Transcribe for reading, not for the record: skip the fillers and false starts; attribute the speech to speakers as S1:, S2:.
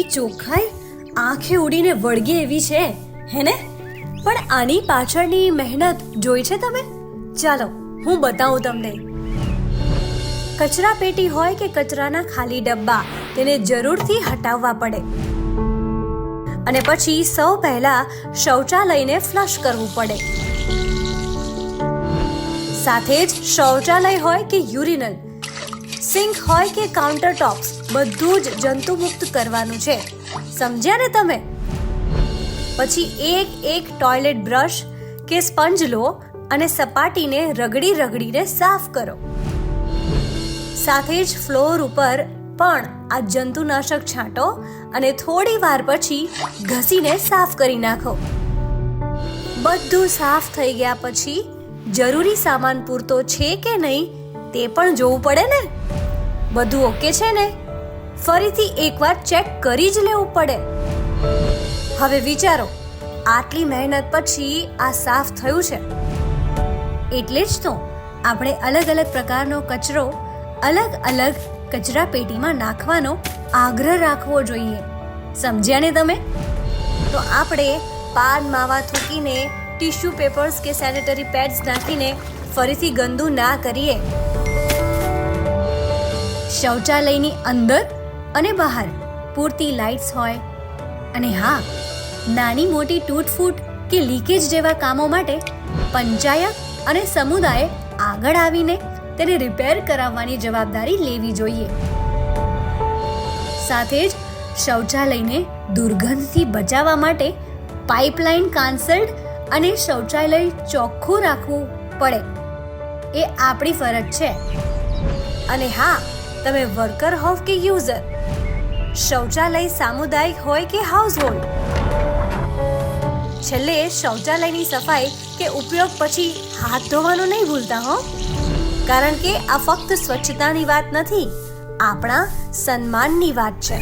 S1: આટલી ચોખ્ખાઈ આંખે ઉડીને વળગે એવી છે, હે ને? પણ આની પાછળની મહેનત જોઈ છે તમે? ચાલો હું બતાવું તમને. કચરા પેટી હોય કે કચરાના ખાલી ડબ્બા, તેને જરૂરથી હટાવવા પડે. અને પછી સૌ પહેલા શૌચાલયને ફ્લશ કરવું પડે. સાથે જ શૌચાલય હોય કે યુરિનલ, સિંક હોય કે કાઉન્ટર ટોપ્સ, બધું જ જંતુમુક્ત કરવાનું છે. સમજ્યા ને તમે? પછી એક ટોયલેટ બ્રશ કે સ્પંજ લો અને સપાટીને રગડીને સાફ કરો. સાથે જ ફ્લોર ઉપર પણ આ જંતુનાશક છાંટો અને થોડી વાર પછી ઘસીને સાફ કરી નાખો. બધું સાફ થઈ ગયા પછી જરૂરી સામાન પૂરતો છે કે નહીં તે પણ જોવું પડે ને. બધું ઓકે છે ને? ફરીથી એકવાર ચેક કરી જ લેવું પડે. હવે વિચારો, આટલી મહેનત પછી આ સાફ થયું છે. એટલે જ તો આપણે અલગ અલગ પ્રકારનો કચરો અલગ અલગ કચરા પેટીમાં નાખવાનો આગ્રહ રાખવો જોઈએ. સમજ્યા ને તમે? તો આપણે પાન માવા થૂકીને, ટિશ્યુ પેપર્સ કે સેનેટરી પેડ્સ નાખીને ફરીથી ગંદુ ના કરીએ. શૌચાલયની અંદર અને બહાર પૂરતી લાઇટ્સ હોય. અને હા, નાની મોટી તૂટફૂટ કે લીકેજ જેવા કામો માટે પંચાયત અને સમુદાય આગળ આવીને તેને રિપેર કરાવવાની જવાબદારી લેવી જોઈએ. સાથે જ શૌચાલયને દુર્ગંધથી બચાવવા માટે પાઇપલાઇન કાન્સલ્ડ અને શૌચાલય ચોખ્ખું રાખવું પડે, એ આપણી ફરજ છે. અને હા, તમે વર્કર હોવ કે યુઝર, શૌચાલય સામુદાયિક હોય કે હાઉસહોલ્ડ, છેલ્લે શૌચાલયની સફાઈ કે ઉપયોગ પછી હાથ ધોવાનું નહીં ભૂલતા હો. કારણ કે આ ફક્ત સ્વચ્છતાની વાત નથી, આપણા સન્માનની વાત છે.